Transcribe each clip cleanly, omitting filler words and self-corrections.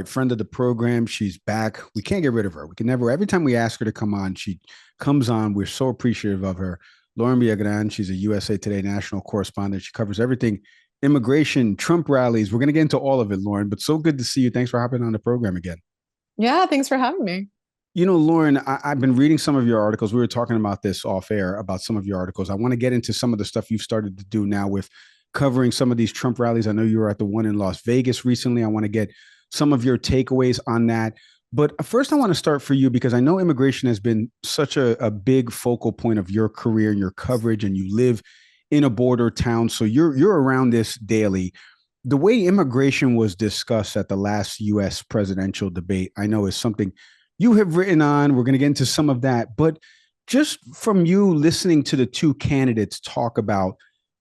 right, friend of the program. She's back. We can't get rid of her. We can never, every time we ask her to come on, she comes on. We're so appreciative of her. Lauren Villagran, she's a USA Today national correspondent. She covers everything immigration, Trump rallies. We're going to get into all of it, Lauren, but so good to see you. Thanks for hopping on the program again. Yeah, thanks for having me. Lauren, I've been reading some of your articles. We were talking about this off air about some of your articles. I want to get into some of the stuff you've started to do now with covering some of these Trump rallies. I know you were at the one in Las Vegas recently. I want to get some of your takeaways on that. But first, I want to start for you because I know immigration has been such a big focal point of your career and your coverage, and you live in a border town. So you're around this daily. The way immigration was discussed at the last US presidential debate, I know is something you have written on. We're going to get into some of that. But just from you listening to the two candidates talk about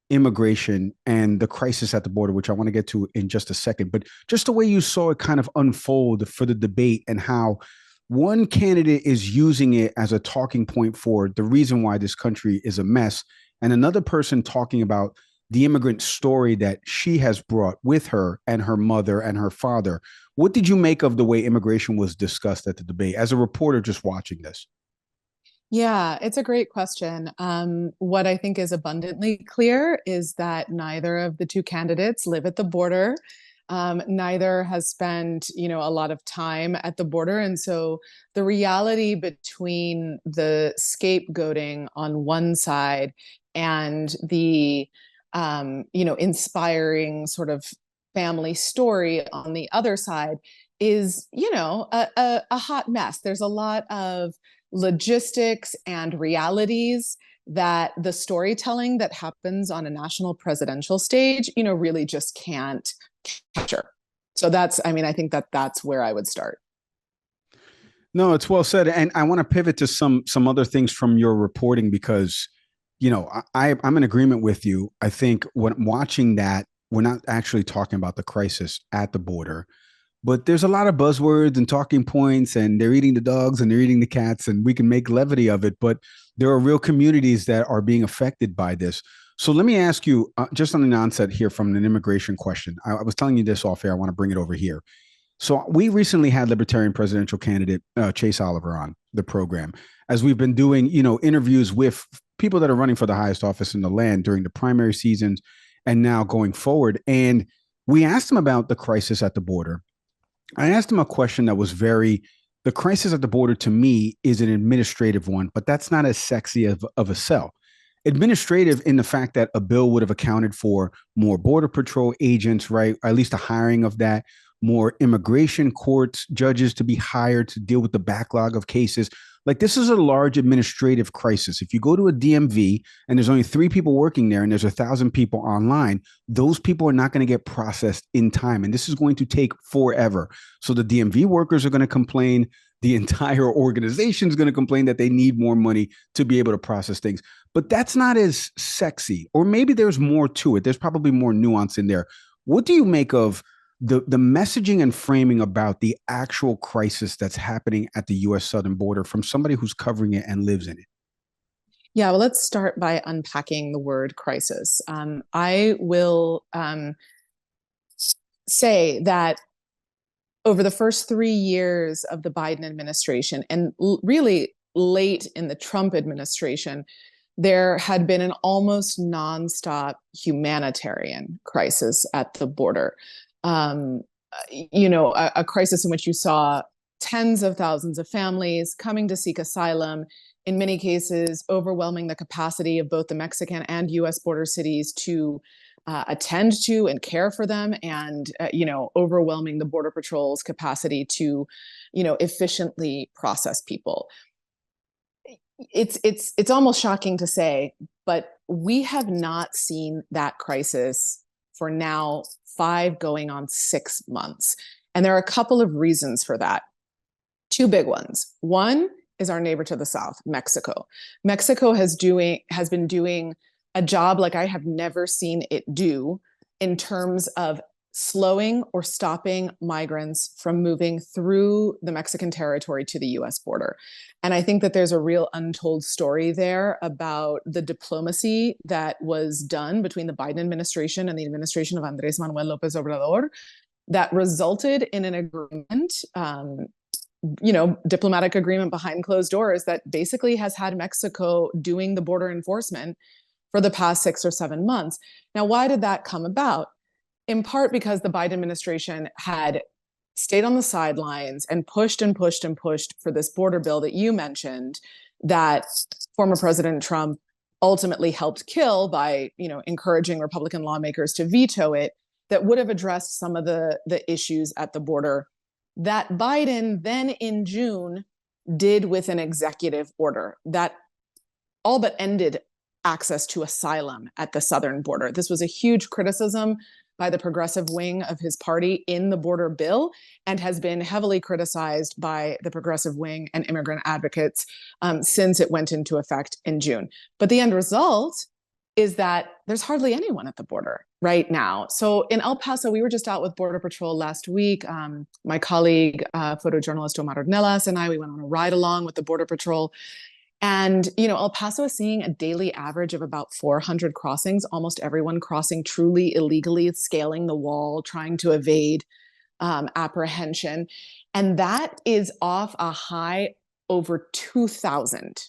immigration and the crisis at the border, which I want to get to in just a second, but just the way you saw it kind of unfold for the debate and how one candidate is using it as a talking point for the reason why this country is a mess, and another person talking about the immigrant story that she has brought with her and her mother and her father. What did you make of the way immigration was discussed at the debate as a reporter just watching this? Yeah, it's a great question. What I think is abundantly clear is that neither of the two candidates live at the border. Neither has spent, a lot of time at the border. And so the reality between the scapegoating on one side and the, inspiring sort of family story on the other side is, a hot mess. There's a lot of logistics and realities that the storytelling that happens on a national presidential stage, really just can't capture. So I think that that's where I would start. No, it's well said, and I want to pivot to some other things from your reporting because I'm in agreement with you. I think when watching that, we're not actually talking about the crisis at the border, but there's a lot of buzzwords and talking points, and they're eating the dogs and they're eating the cats, and we can make levity of it. But there are real communities that are being affected by this. So let me ask you, just on the onset here, from an immigration question. I was telling you this off air. I want to bring it over here. So we recently had Libertarian presidential candidate Chase Oliver on the program, as we've been doing, interviews with people that are running for the highest office in the land during the primary seasons and now going forward. And we asked him about the crisis at the border. I asked him a question that was the crisis at the border to me is an administrative one, but that's not as sexy of a sell. Administrative in the fact that a bill would have accounted for more border patrol agents, right? Or at least a hiring of that, more immigration courts, judges to be hired to deal with the backlog of cases. Like, this is a large administrative crisis. If you go to a DMV and there's only 3 people working there and there's 1,000 people online, those people are not going to get processed in time. And this is going to take forever. So the DMV workers are going to complain. The entire organization is going to complain that they need more money to be able to process things. But that's not as sexy. Or maybe there's more to it. There's probably more nuance in there. What do you make of the messaging and framing about the actual crisis that's happening at the U.S. southern border from somebody who's covering it and lives in it? Yeah, well, let's start by unpacking the word crisis. I will say that over the first 3 years of the Biden administration and really late in the Trump administration, there had been an almost nonstop humanitarian crisis at the border. Um, a crisis in which you saw tens of thousands of families coming to seek asylum, in many cases, overwhelming the capacity of both the Mexican and US border cities to attend to and care for them, and overwhelming the border patrol's capacity to efficiently process people. It's almost shocking to say, but we have not seen that crisis for now 5 going on 6 months, and there are a couple of reasons for that. 2 big ones. One is our neighbor to the south, Mexico. Mexico has been doing a job like I have never seen it do in terms of slowing or stopping migrants from moving through the Mexican territory to the US border. And I think that there's a real untold story there about the diplomacy that was done between the Biden administration and the administration of Andres Manuel Lopez Obrador that resulted in an agreement, diplomatic agreement behind closed doors that basically has had Mexico doing the border enforcement for the past 6 or 7 months. Now, why did that come about? In part because the Biden administration had stayed on the sidelines and pushed and pushed and pushed for this border bill that you mentioned, that former President Trump ultimately helped kill by, encouraging Republican lawmakers to veto it, that would have addressed some of the issues at the border that Biden then in June did with an executive order that all but ended access to asylum at the southern border. This was a huge criticism by the progressive wing of his party in the border bill, and has been heavily criticized by the progressive wing and immigrant advocates since it went into effect in June. But the end result is that there's hardly anyone at the border right now. So in El Paso, we were just out with Border Patrol last week. My colleague, photojournalist Omar Ornelas, and I, we went on a ride along with the Border Patrol. And, El Paso is seeing a daily average of about 400 crossings, almost everyone crossing truly illegally, scaling the wall, trying to evade apprehension. And that is off a high over 2,000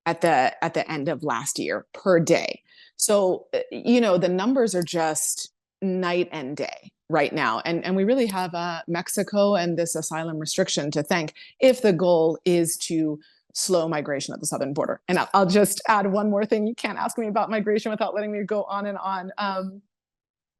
at the end of last year per day. So, the numbers are just night and day right now. And we really have Mexico and this asylum restriction to thank if the goal is to slow migration at the southern border. And I'll just add one more thing. You can't ask me about migration without letting me go on and on.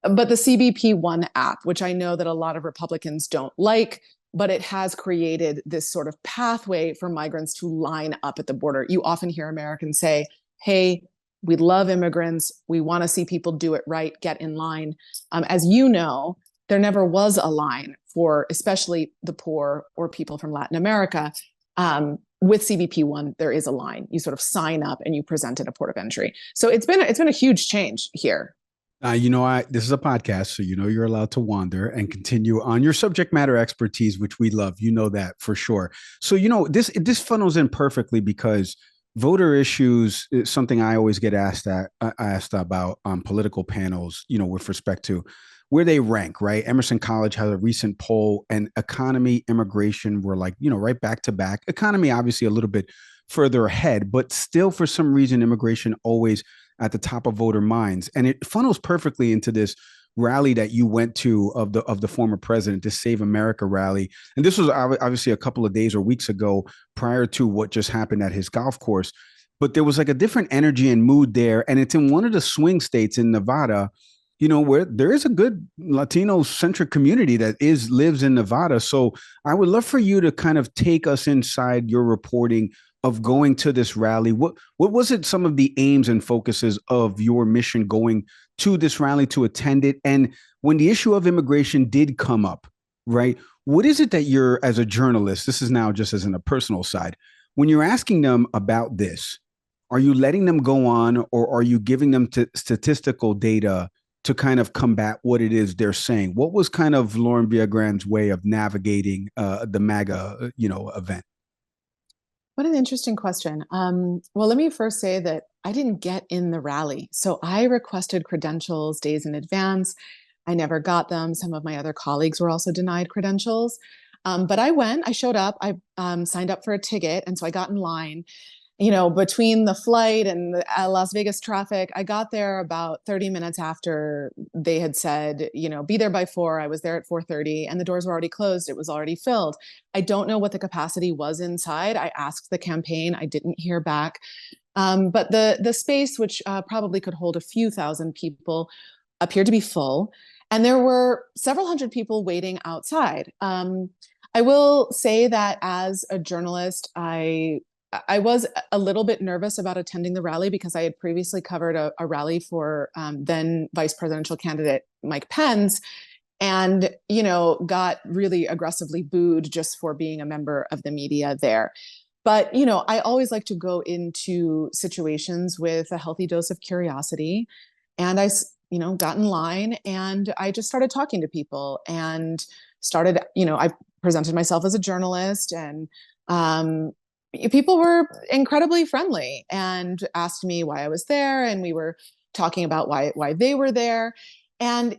But the CBP One app, which I know that a lot of Republicans don't like, but it has created this sort of pathway for migrants to line up at the border. You often hear Americans say, hey, we love immigrants. We want to see people do it right, get in line. As you know, there never was a line for especially the poor or people from Latin America. With CBP One, there is a line. You sort of sign up and you present at a port of entry. So it's been a huge change here. This is a podcast, so you're allowed to wander and continue on your subject matter expertise, which we love. You know that for sure. So this funnels in perfectly because voter issues is something I always get asked about on political panels. With respect to where they rank, right? Emerson College has a recent poll, and economy, immigration were like, right back to back. Economy, obviously, a little bit further ahead, but still, for some reason, immigration always at the top of voter minds. And it funnels perfectly into this rally that you went to of the former president, this Save America rally. And this was obviously a couple of days or weeks ago prior to what just happened at his golf course. But there was like a different energy and mood there. And it's in one of the swing states in Nevada, where there is a good Latino centric community that lives in Nevada. So I would love for you to kind of take us inside your reporting of going to this rally. What was it, some of the aims and focuses of your mission going to this rally to attend it? And when the issue of immigration did come up, right, what is it that you're, as a journalist, this is now just as in a personal side, when you're asking them about this, are you letting them go on, or are you giving them statistical data to kind of combat what it is they're saying? What was kind of Lauren Villagran's way of navigating the MAGA, event? What an interesting question. Well, let me first say that I didn't get in the rally. So I requested credentials days in advance. I never got them. Some of my other colleagues were also denied credentials. But I showed up, I signed up for a ticket. And so I got in line. Between the flight and the Las Vegas traffic, I got there about 30 minutes after they had said, be there by 4. I was there at 4:30 and the doors were already closed. It was already filled. I don't know what the capacity was inside. I asked the campaign. I didn't hear back. But the space, which probably could hold a few thousand people, appeared to be full. And there were several hundred people waiting outside. I will say that as a journalist, I was a little bit nervous about attending the rally because I had previously covered a rally for then vice presidential candidate Mike Pence, and got really aggressively booed just for being a member of the media there. But I always like to go into situations with a healthy dose of curiosity, and I got in line and I just started talking to people and started. I presented myself as a journalist, and people were incredibly friendly and asked me why I was there, and we were talking about why they were there. And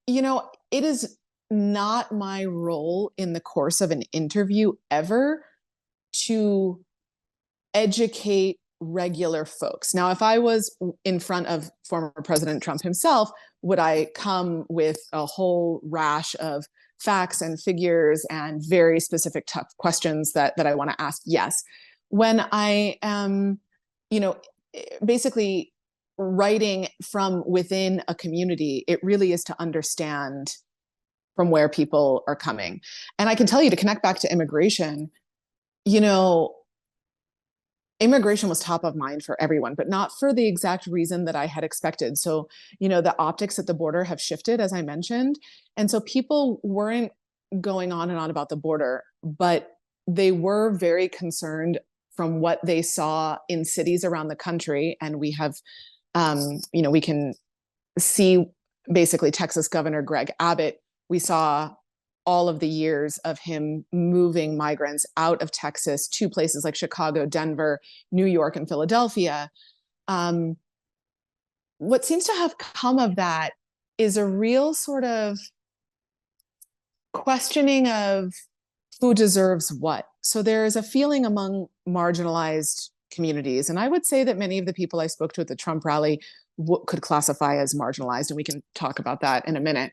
It is not my role in the course of an interview ever to educate regular folks. Now, if I was in front of former President Trump himself, would I come with a whole rash of facts and figures and very specific tough questions that I want to ask? Yes. When I am, you know, basically writing from within a community, it really is to understand from where people are coming. And I can tell you, to connect back to immigration, you know, immigration was top of mind for everyone, but not for the exact reason that I had expected. So, the optics at the border have shifted, as I mentioned. And so people weren't going on and on about the border, but they were very concerned from what they saw in cities around the country. And we have, we can see basically Texas Governor Greg Abbott. We saw all of the years of him moving migrants out of Texas to places like Chicago, Denver, New York, and Philadelphia. What seems to have come of that is a real sort of questioning of who deserves what. So there is a feeling among marginalized communities, and I would say that many of the people I spoke to at the Trump rally could classify as marginalized, and we can talk about that in a minute.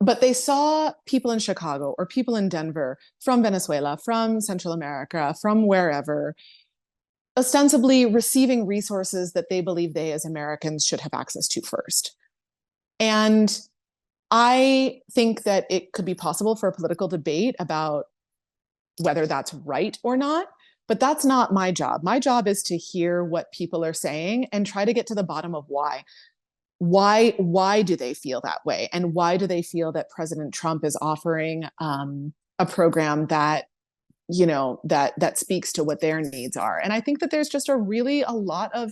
But they saw people in Chicago or people in Denver from Venezuela, from Central America, from wherever, ostensibly receiving resources that they believe they as Americans should have access to first. And I think that it could be possible for a political debate about whether that's right or not, but that's not my job. My job is to hear what people are saying and try to get to the bottom of why. Why do they feel that way, and why do they feel that President Trump is offering a program that that speaks to what their needs are? And I think that there's just a lot of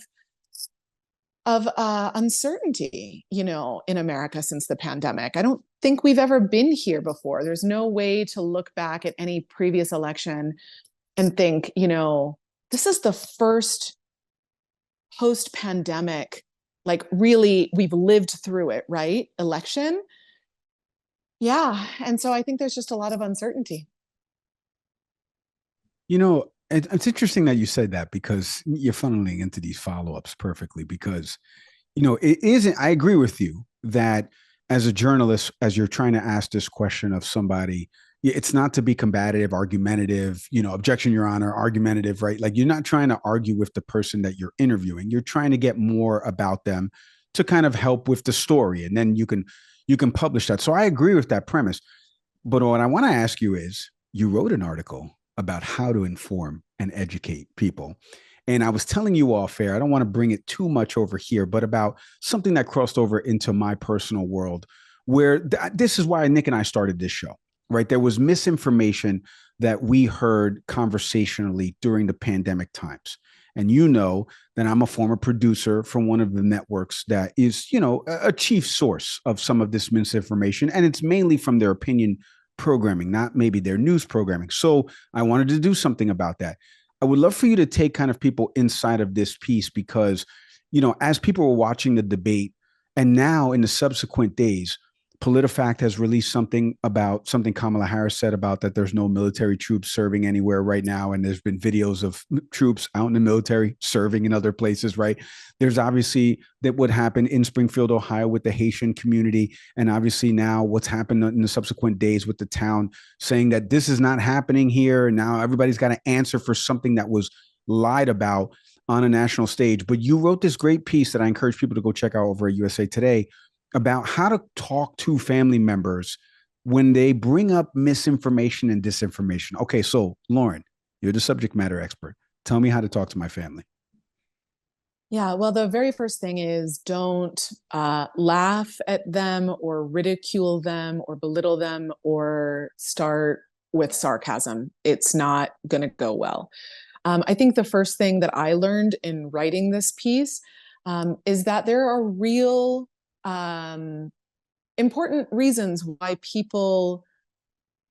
uncertainty in America since the pandemic. I don't think we've ever been here before. There's no way to look back at any previous election and think, this is the first post-pandemic, like really we've lived through it, right? Election. Yeah. And so I think there's just a lot of uncertainty. It's interesting that you said that, because you're funneling into these follow-ups perfectly, because it isn't, I agree with you that as a journalist, as you're trying to ask this question of somebody, it's not to be combative, argumentative, objection, Your Honor, argumentative, right? Like, you're not trying to argue with the person that you're interviewing. You're trying to get more about them to kind of help with the story. And then you can publish that. So I agree with that premise. But what I want to ask you is, you wrote an article about how to inform and educate people. And I was telling you off air, I don't want to bring it too much over here, but about something that crossed over into my personal world, where this is why Nick and I started this show, right? There was misinformation that we heard conversationally during the pandemic times. And that I'm a former producer from one of the networks that is, a chief source of some of this misinformation. And it's mainly from their opinion programming, not maybe their news programming. So I wanted to do something about that. I would love for you to take kind of people inside of this piece, because, as people were watching the debate, and now in the subsequent days, PolitiFact has released something Kamala Harris said about that there's no military troops serving anywhere right now. And there's been videos of troops out in the military serving in other places, right? There's obviously that what happened in Springfield, Ohio with the Haitian community. And obviously now what's happened in the subsequent days with the town saying that this is not happening here. And now everybody's got to answer for something that was lied about on a national stage. But you wrote this great piece that I encourage people to go check out over at USA Today about how to talk to family members when they bring up misinformation and disinformation. Okay, so Lauren, you're the subject matter expert. Tell me how to talk to my family. Yeah, well, the very first thing is don't laugh at them or ridicule them or belittle them or start with sarcasm. It's not going to go well. I think the first thing that I learned in writing this piece is that there are real important reasons why people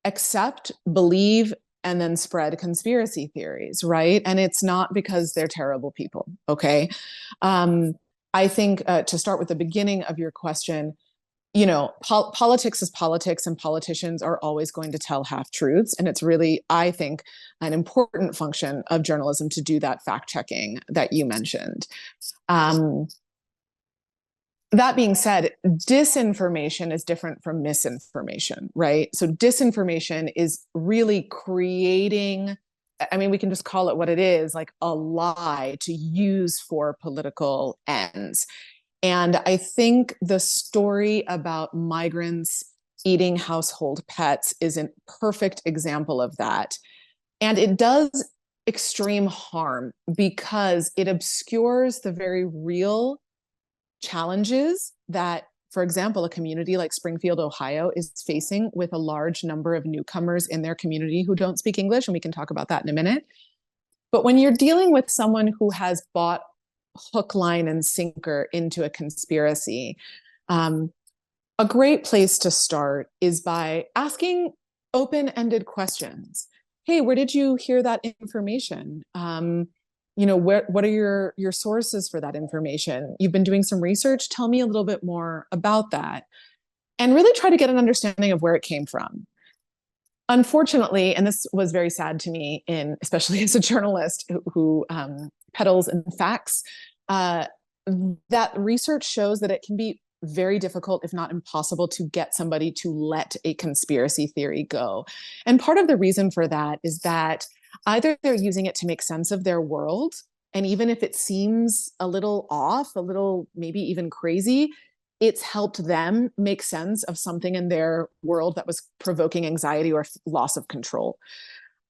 accept, believe, and then spread conspiracy theories, right? And it's not because they're terrible people, okay? I think to start with the beginning of your question, politics is politics, and politicians are always going to tell half truths. And it's really, I think, an important function of journalism to do that fact checking that you mentioned. Um, that being said, disinformation is different from misinformation, right? So disinformation is really creating, I mean, we can just call it what it is, like a lie to use for political ends. And I think the story about migrants eating household pets is a perfect example of that. And it does extreme harm because it obscures the very real challenges that, for example, a community like Springfield, Ohio is facing with a large number of newcomers in their community who don't speak English. And we can talk about that in a minute. But when you're dealing with someone who has bought hook, line, and sinker into a conspiracy, a great place to start is by asking open-ended questions. Hey, where did you hear that information? What are your sources for that information? You've been doing some research. Tell me a little bit more about that. And really try to get an understanding of where it came from. Unfortunately, and this was very sad to me, especially as a journalist who peddles in facts, that research shows that it can be very difficult, if not impossible, to get somebody to let a conspiracy theory go. And part of the reason for that is that either they're using it to make sense of their world, and even if it seems a little off, a little maybe even crazy, it's helped them make sense of something in their world that was provoking anxiety or loss of control.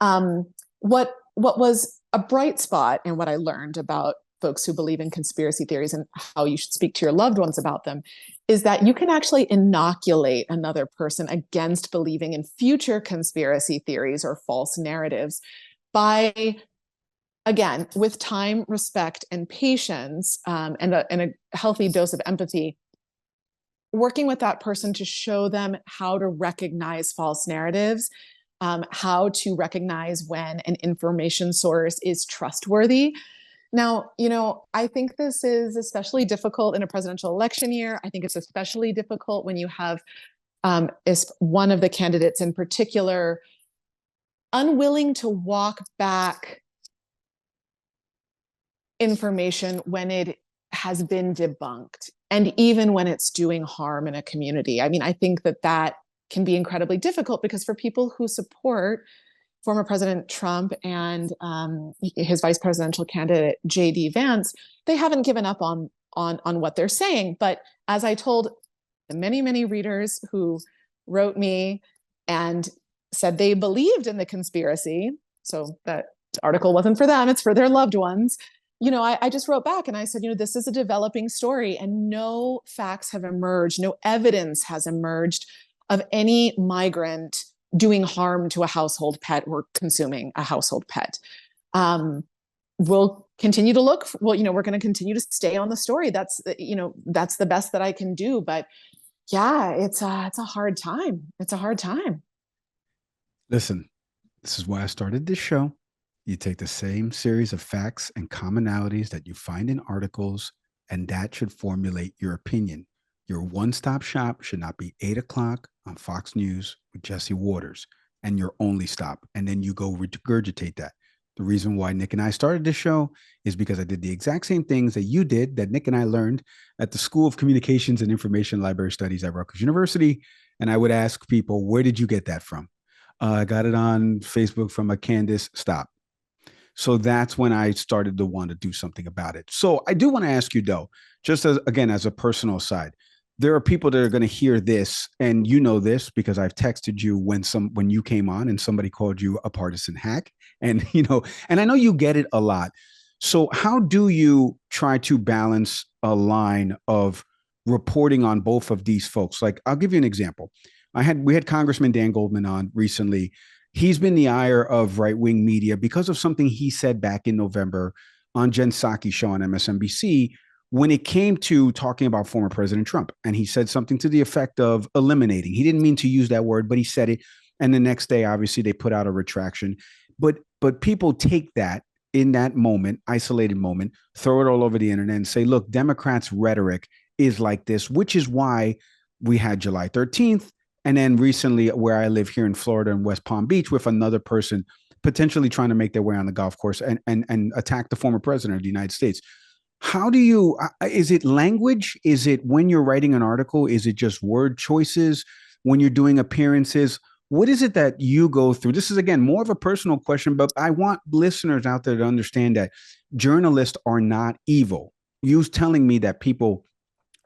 What was a bright spot and what I learned about folks who believe in conspiracy theories and how you should speak to your loved ones about them is that you can actually inoculate another person against believing in future conspiracy theories or false narratives by, again, with time, respect, and patience, and a healthy dose of empathy, working with that person to show them how to recognize false narratives, how to recognize when an information source is trustworthy. Now, I think this is especially difficult in a presidential election year. I think it's especially difficult when you have is one of the candidates in particular unwilling to walk back information when it has been debunked, and even when it's doing harm in a community. I mean, I think that can be incredibly difficult because for people who support former President Trump and his vice presidential candidate, J.D. Vance, they haven't given up on what they're saying. But as I told the many, many readers who wrote me and said they believed in the conspiracy, so that article wasn't for them, it's for their loved ones. I just wrote back and I said, this is a developing story and no facts have emerged, no evidence has emerged of any migrant doing harm to a household pet or consuming a household pet. We'll continue to look. We're going to continue to stay on the story. That's the best that I can do. But yeah, it's a hard time. It's a hard time. Listen, this is why I started this show. You take the same series of facts and commonalities that you find in articles, and that should formulate your opinion. Your one-stop shop should not be 8 o'clock on Fox News with Jesse Waters and your only stop. And then you go regurgitate that. The reason why Nick and I started this show is because I did the exact same things that you did, that Nick and I learned at the School of Communications and Information Library Studies at Rutgers University. And I would ask people, where did you get that from? I got it on Facebook from a Candace Stop. So that's when I started to want to do something about it. So I do want to ask you, though, just as a personal side, there are people that are going to hear this, and this because I've texted you when you came on and somebody called you a partisan hack, and and I know you get it a lot. So how do you try to balance a line of reporting on both of these folks? Like, I'll give you an example. We had Congressman Dan Goldman on recently. He's been the ire of right-wing media because of something he said back in November on Jen Psaki's show on MSNBC when it came to talking about former President Trump. And he said something to the effect of eliminating. He didn't mean to use that word, but he said it. And the next day, obviously, they put out a retraction. But people take that in that moment, isolated moment, throw it all over the internet and say, look, Democrats' rhetoric is like this, which is why we had July 13th, and then recently where I live here in Florida in West Palm Beach with another person potentially trying to make their way on the golf course and attack the former president of the United States. How do you, is it language? Is it when you're writing an article? Is it just word choices when you're doing appearances? What is it that you go through? This is, again, more of a personal question, but I want listeners out there to understand that journalists are not evil. You telling me that people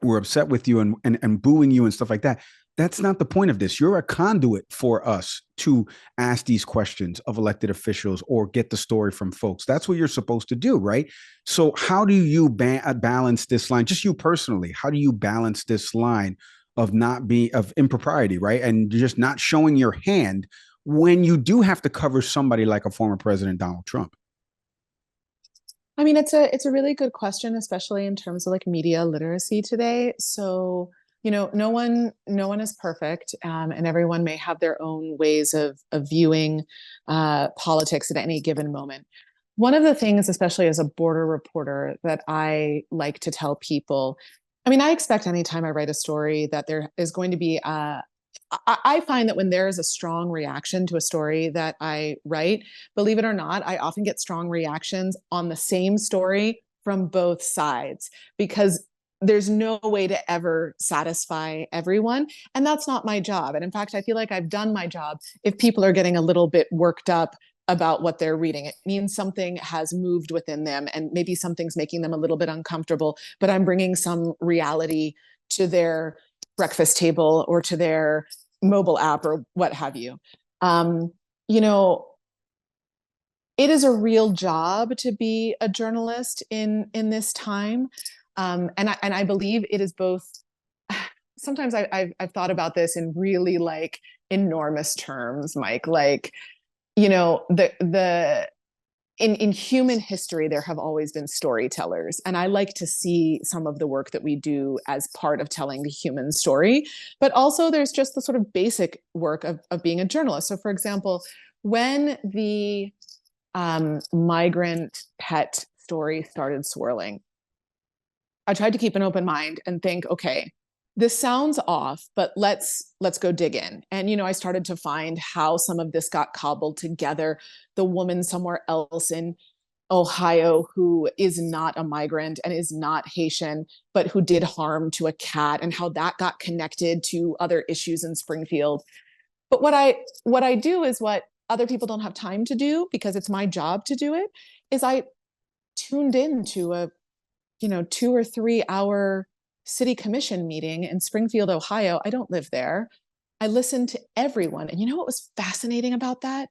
were upset with you and booing you and stuff like that. That's not the point of this. You're a conduit for us to ask these questions of elected officials or get the story from folks. That's what you're supposed to do, right? So, how do you balance this line? Just you personally, how do you balance this line of not being of impropriety, right? And just not showing your hand when you do have to cover somebody like a former president, Donald Trump? I mean, it's a really good question, especially in terms of like media literacy today. So, no one is perfect, and everyone may have their own ways of viewing politics at any given moment. One of the things, especially as a border reporter, that I like to tell people, I mean, I expect anytime I write a story that there is going to be I find that when there is a strong reaction to a story that I write, believe it or not, I often get strong reactions on the same story from both sides because there's no way to ever satisfy everyone. And that's not my job. And in fact, I feel like I've done my job if people are getting a little bit worked up about what they're reading. It means something has moved within them and maybe something's making them a little bit uncomfortable, but I'm bringing some reality to their breakfast table or to their mobile app or what have you. Um, you know, it is a real job to be a journalist in this time, and I believe it is both. Sometimes I've thought about this in really like enormous terms, Mike. Like the in human history, there have always been storytellers. And I like to see some of the work that we do as part of telling the human story. But also, there's just the sort of basic work of being a journalist. So, for example, when the migrant pet story started swirling, I tried to keep an open mind and think, okay, this sounds off, but let's go dig in. And I started to find how some of this got cobbled together. The woman somewhere else in Ohio who is not a migrant and is not Haitian, but who did harm to a cat, and how that got connected to other issues in Springfield. But what I do is what other people don't have time to do because it's my job to do it, is I tuned into a 2 or 3 hour city commission meeting in Springfield, Ohio. I don't live there. I listened to everyone. And you know what was fascinating about that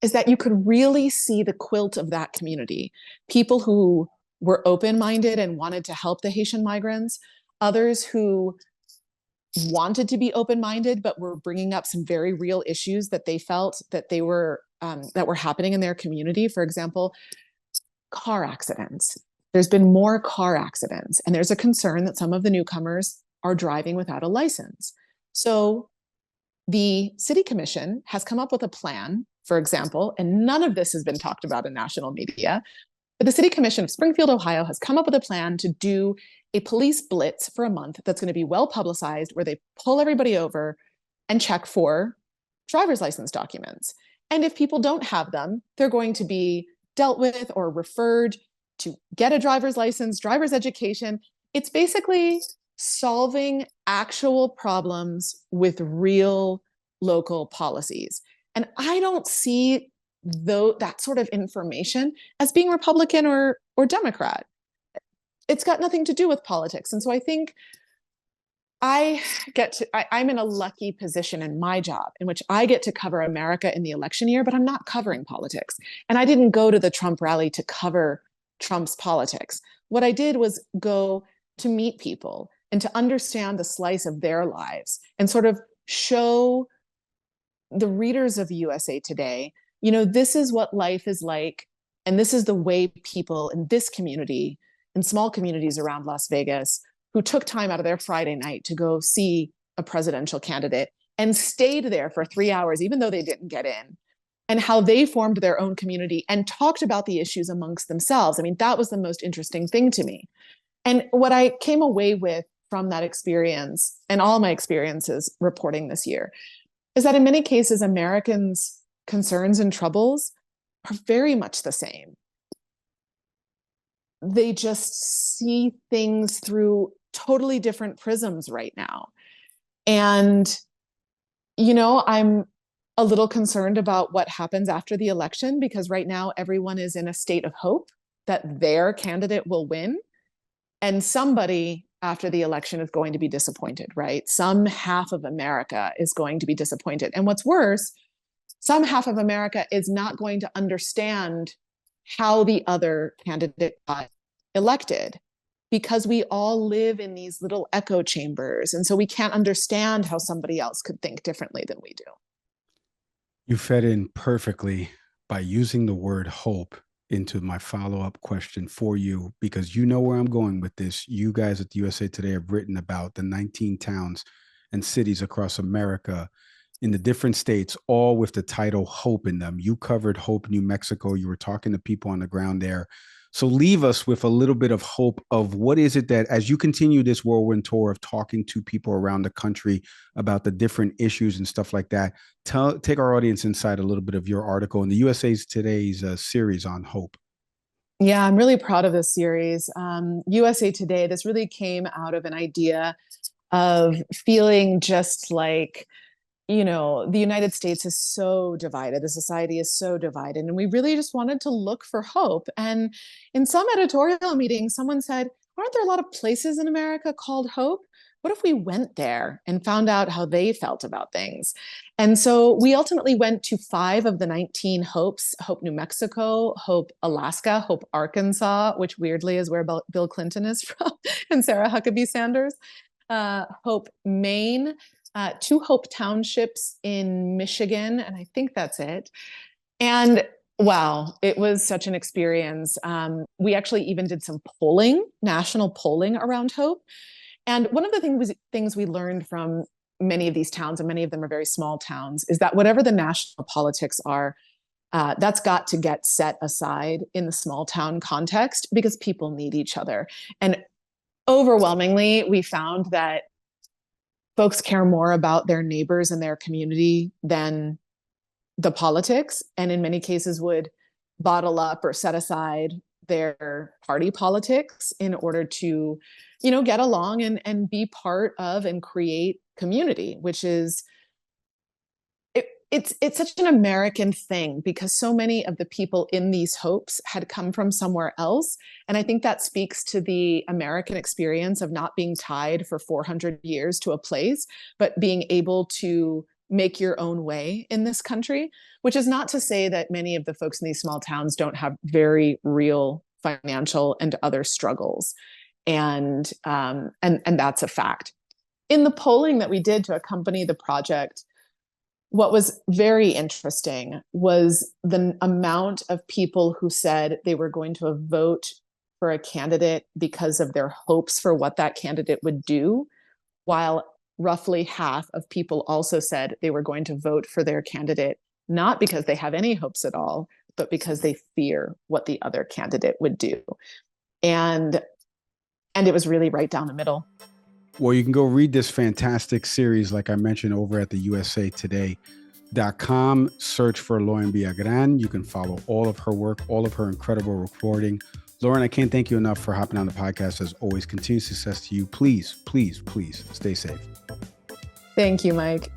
is that you could really see the quilt of that community. People who were open-minded and wanted to help the Haitian migrants, others who wanted to be open-minded but were bringing up some very real issues that they felt that were happening in their community. For example, car accidents. There's been more car accidents, and there's a concern that some of the newcomers are driving without a license. So the city commission has come up with a plan, for example, and none of this has been talked about in national media, but the city commission of Springfield, Ohio has come up with a plan to do a police blitz for a month that's going to be well publicized, where they pull everybody over and check for driver's license documents. And if people don't have them, they're going to be dealt with or referred to get a driver's license, driver's education. It's basically solving actual problems with real local policies. And I don't see that sort of information as being Republican or Democrat. It's got nothing to do with politics. And so I think I'm in a lucky position in my job in which I get to cover America in the election year, but I'm not covering politics. And I didn't go to the Trump rally to cover Trump's politics. What I did was go to meet people and to understand the slice of their lives and sort of show the readers of USA Today, this is what life is like. And this is the way people in this community, in small communities around Las Vegas, who took time out of their Friday night to go see a presidential candidate and stayed there for 3 hours, even though they didn't get in, and how they formed their own community and talked about the issues amongst themselves. I mean, that was the most interesting thing to me. And what I came away with from that experience and all my experiences reporting this year is that in many cases, Americans' concerns and troubles are very much the same. They just see things through totally different prisms right now. And, I'm a little concerned about what happens after the election, because right now everyone is in a state of hope that their candidate will win. And somebody after the election is going to be disappointed, right? Some half of America is going to be disappointed. And what's worse, some half of America is not going to understand how the other candidate got elected, because we all live in these little echo chambers. And so we can't understand how somebody else could think differently than we do. You fed in perfectly by using the word hope into my follow-up question for you, because you know where I'm going with this. You guys at the USA Today have written about the 19 towns and cities across America in the different states, all with the title Hope in them. You covered Hope, New Mexico. You were talking to people on the ground there. So leave us with a little bit of hope of what is it that, as you continue this whirlwind tour of talking to people around the country about the different issues and stuff like that, take our audience inside a little bit of your article in the USA Today's series on hope. Yeah, I'm really proud of this series. USA Today, this really came out of an idea of feeling just like, the United States is so divided. The society is so divided. And we really just wanted to look for hope. And in some editorial meeting, someone said, aren't there a lot of places in America called Hope? What if we went there and found out how they felt about things? And so we ultimately went to 5 of the 19 Hopes: Hope, New Mexico, Hope, Alaska, Hope, Arkansas, which weirdly is where Bill Clinton is from, and Sarah Huckabee Sanders, Hope, Maine, 2 Hope Townships in Michigan, and I think that's it. And wow, it was such an experience. We actually even did some polling, national polling around hope. And one of the things we learned from many of these towns, and many of them are very small towns, is that whatever the national politics are, that's got to get set aside in the small town context, because people need each other. And overwhelmingly, we found that folks care more about their neighbors and their community than the politics, and in many cases would bottle up or set aside their party politics in order to, get along and be part of and create community, which is, it's such an American thing, because so many of the people in these hopes had come from somewhere else. And I think that speaks to the American experience of not being tied for 400 years to a place, but being able to make your own way in this country, which is not to say that many of the folks in these small towns don't have very real financial and other struggles. And that's a fact. In the polling that we did to accompany the project, what was very interesting was the amount of people who said they were going to vote for a candidate because of their hopes for what that candidate would do, while roughly half of people also said they were going to vote for their candidate not because they have any hopes at all, but because they fear what the other candidate would do. And it was really right down the middle. Well, you can go read this fantastic series, like I mentioned, over at the usatoday.com. Search for Lauren Villagran. You can follow all of her work, all of her incredible reporting. Lauren, I can't thank you enough for hopping on the podcast. As always, continued success to you. Please, please, please stay safe. Thank you, Mike.